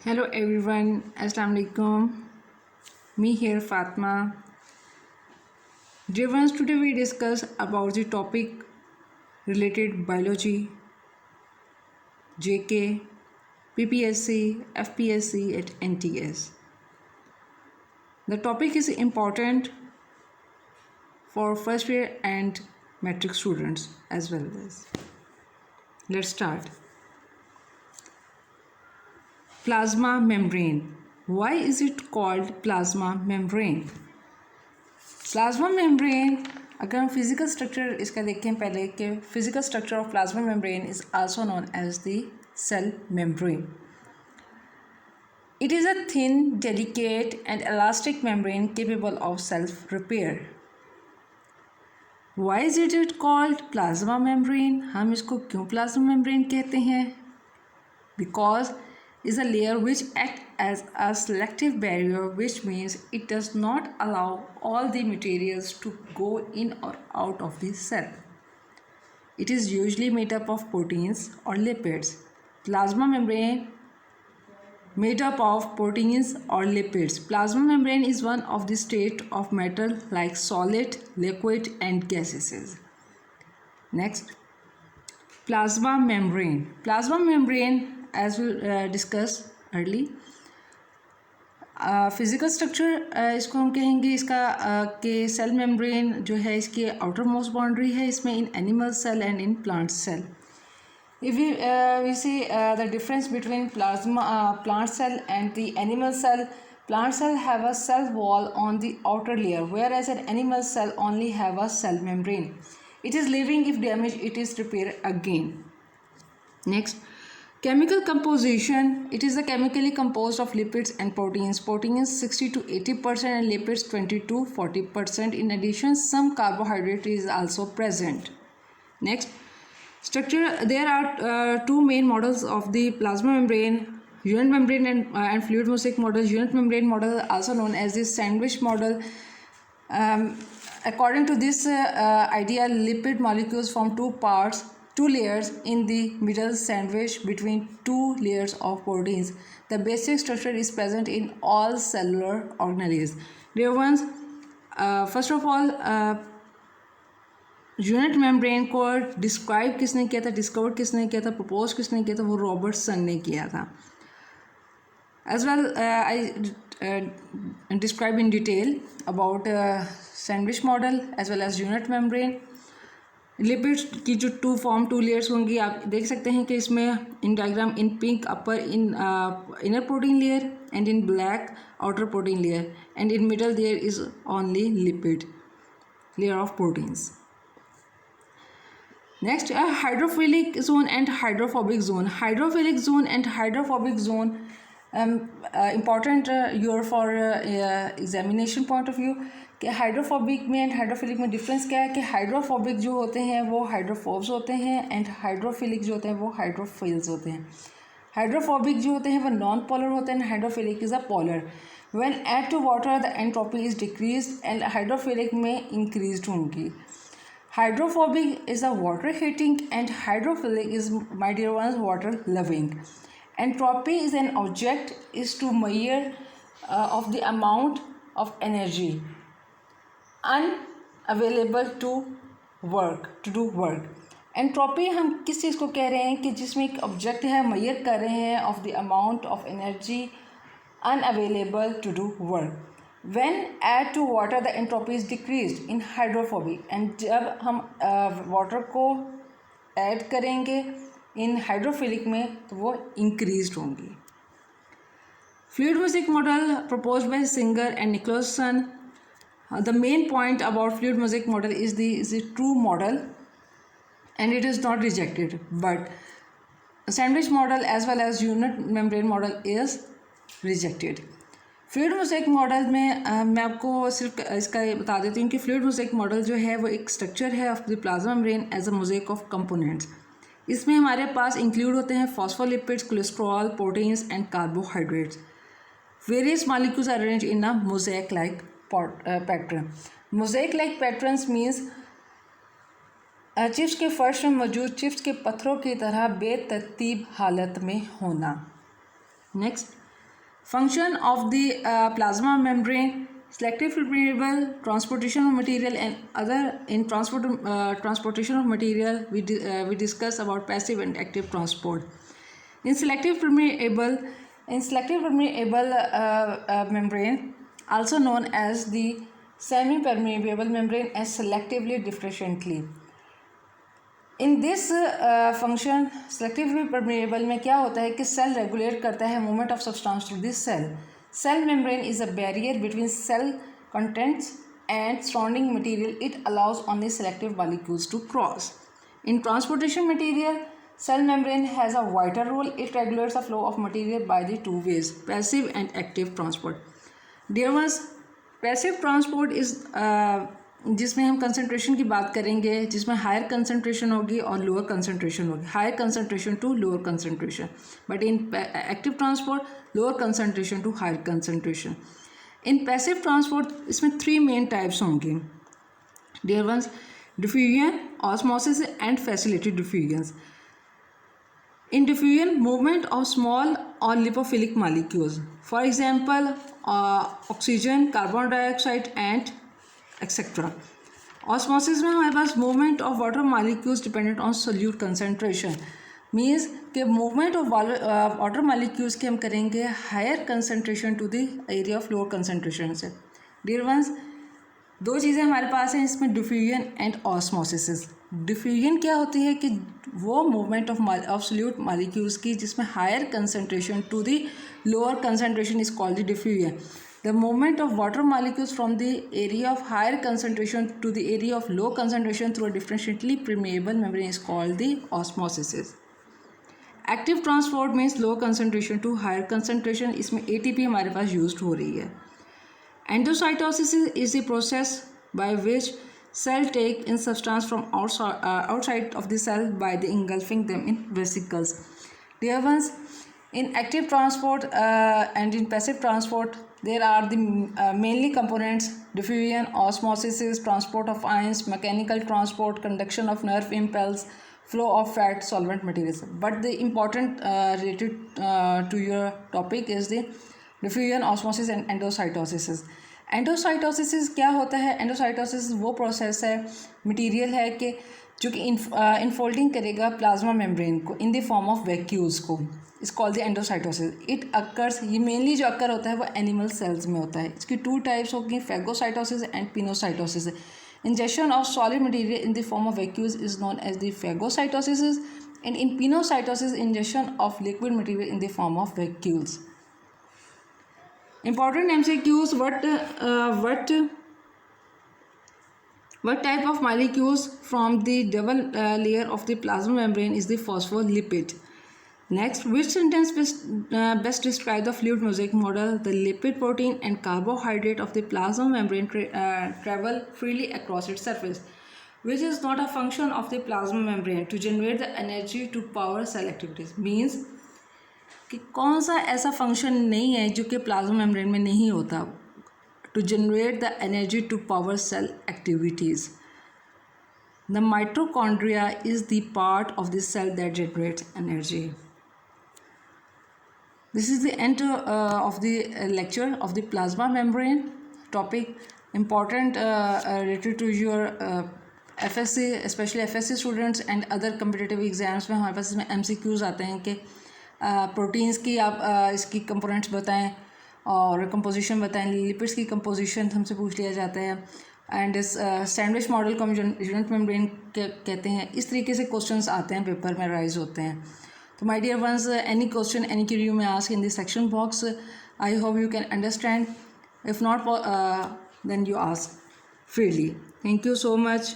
Hello everyone, Assalamu alaikum. Me here Fatma. Dear ones, today we discuss about the topic related biology, JK, PPSC, FPSC and NTS. The topic is important for first year and matric students as well as. Let's start. Plasma membrane. Why is it called plasma membrane? Plasma membrane, अगर हम physical structure इसका देखें पहले कि physical structure of plasma membrane is also known as the cell membrane. It is a thin, delicate and elastic membrane capable of self-repair. Why is it called plasma membrane? हम इसको क्यों plasma membrane कहते हैं? Because is a layer which acts as a selective barrier, which means it does not allow all the materials to go in or out of the cell. It is usually made up of proteins or lipids. Plasma membrane made up of proteins or lipids. Plasma membrane is one of the state of matter like solid, liquid and gases. Next, plasma membrane. Plasma membrane, as we discussed early, physical structure इसको हम कहेंगे इसका कि cell membrane जो है इसकी outer most boundary है इसमें in animal cell and in plant cell. If we see the difference between plant cell and the animal cell, plant cell have a cell wall on the outer layer, whereas an animal cell only have a cell membrane. It is living. If damaged, it is repaired again. Next, chemical composition. It is chemically composed of lipids and proteins. Proteins 60 to 80% and lipids 20 to 40%. In addition, some carbohydrate is also present. Next, structure. There are two main models of the plasma membrane: unit membrane and fluid mosaic model. Unit membrane model, also known as the sandwich model. According to this idea, lipid molecules form two layers in the middle, sandwich between two layers of proteins. The basic structure is present in all cellular organelles. Dear ones, first of all, unit membrane को describe किसने किया था, discover किसने किया था, propose किसने किया था, वो रॉबर्टसन ने किया था. As well I describe in detail about sandwich model as well as unit membrane. Lipids की जो टू लेयर्स होंगी आप देख सकते हैं कि इसमें in diagram in pink upper in inner protein layer and in black outer protein layer and in middle there is only lipid layer of proteins. Next, a hydrophilic zone and hydrophobic zone. Hydrophilic zone and hydrophobic zone important for examination point of view. कि hydrophobic में and hydrophilic में difference क्या है कि hydrophobic जो होते हैं वो हाइड्रोफोब्स होते हैं एंड हाइड्रोफिलिक जो होते हैं वो हाइड्रोफिल्स होते हैं. हाइड्रोफोबिक जो होते हैं वो नॉन पोलर होते हैं and hydrophilic is a polar. When add to water the entropy is decreased and hydrophilic में इंक्रीज्ड होंगी. Hydrophobic is a water hating and hydrophilic is, my dear ones, water loving. Entropy is an object is to measure of the amount of energy unavailable to do work. Entropy हम किस चीज़ को कह रहे हैं कि जिसमें एक ऑब्जेक्ट है measure कर रहे हैं of the amount of energy unavailable to do work. When add to water the entropy is decreased in hydrophobic. And जब हम वाटर को ऐड करेंगे इन हाइड्रोफिलिक में तो वो इंक्रीज्ड होंगी. Fluid mosaic model proposed by Singer and Nicholson. The main point about fluid mosaic model is the true model and it is not rejected, but sandwich model as well as unit membrane model is rejected. Fluid mosaic model में मैं आपको सिर्फ इसका ये बता देती हूँ कि फ्लूइड मोज़ेक मॉडल जो है वो एक स्ट्रक्चर है of the plasma membrane as a mosaic of components. इसमें हमारे पास इंक्लूड होते हैं phospholipids, cholesterol, proteins and carbohydrates. Various molecules are arranged in a mosaic like pattern. Mosaic like patterns means chips के फर्श में मौजूद चिप्स के पत्थरों की तरह बेतरतीब हालत में होना. Next, Function of the plasma membrane: selective permeable, transportation of material, and other. In transportation of material, we discuss about passive and active transport. In selective permeable membrane, also known as the semi-permeable membrane, and selectively differentially. In this function selectively permeable में क्या होता है कि cell regulate करता है movement of substance through this cell. Cell membrane is a barrier between cell contents and surrounding material. It allows only selective molecules to cross. In transportation material, cell membrane has a vital role. It regulates the flow of material by the two ways, passive and active transport. Dear ones, passive transport is जिसमें हम concentration की बात करेंगे, जिसमें higher concentration होगी और lower concentration होगी, higher concentration to lower concentration. But in active transport lower concentration to higher concentration. In passive transport इसमें 3 मेन टाइप्स होंगे dear ones: diffusion, osmosis and facilitated diffusion. In diffusion, movement of small or lipophilic molecules, for example, oxygen, carbon dioxide and etc. Osmosis में हमारे पास movement of water molecules dependent on solute concentration, means कि movement of water molecules की हम करेंगे higher concentration to the area of lower concentration से. Dear ones, 2 चीज़ें हमारे पास हैं इसमें, डिफ्यूजन एंड ऑस्मोसिस. डिफ्यूजन क्या होती है कि वो मूवमेंट ऑफ सोल्यूट मॉलिक्यूल्स की जिसमें higher concentration to the lower concentration is called the diffusion. The movement of water molecules from the area of higher concentration to the area of low concentration through a differentially permeable membrane is called the osmosis. Active transport means low concentration to higher concentration. इसमें ATP हमारे पास use हो रही है. Endocytosis is the process by which cell take in substance from outside of the cell by the engulfing them in vesicles. Dear ones, in active transport and in passive transport, there are the mainly components: diffusion, osmosis, transport of ions, mechanical transport, conduction of nerve impulse, flow of fat, solvent materials. But the important related to your topic is the diffusion, osmosis and endocytosis. Endocytosis क्या होता है? Endocytosis वो process है, material है कि जो कि infolding करेगा प्लाज्मा मेम्ब्रेन को in the form of vacuoles को. Is called the endocytosis. It occurs, ये मेनली जो अकर होता है वो एनिमल सेल्स में होता है. इसकी 2 टाइप्स होगी, phagocytosis and pinocytosis. Injection of solid material in the form of vacuoles is known as the phagocytosis, and in pinocytosis injection of liquid material in the form of vacuoles. Important MCQs: what type of molecules from the double layer of the plasma membrane is the phospholipid? Next, which sentence best describe the fluid mosaic model? The lipid, protein and carbohydrate of the plasma membrane travel freely across its surface, which is not a function of the plasma membrane to generate the energy to power cell activities. Means कि कौन सा ऐसा function नहीं है जो कि plasma membrane में नहीं होता to generate the energy to power cell activities. The mitochondria is the part of the cell that generates energy. This is the end of the lecture of the plasma membrane topic. Important related to your FSC, specially FSC students and other competitive exams में हमारे पास इसमें MCQs आते हैं कि proteins की आप इसकी components बताएं और कंपोजिशन बताएं. लिपिड्स की कंपोजिशन हमसे पूछ लिया जाता है. एंड सैंडविच मॉडल को हम यूनिट मेम्ब्रेन कहते हैं. इस तरीके से क्वेश्चंस आते हैं, पेपर में राइज होते हैं. तो my dear ones, any question, any query में ask in the section box. I hope you can understand. If not then you ask freely. Thank you so much.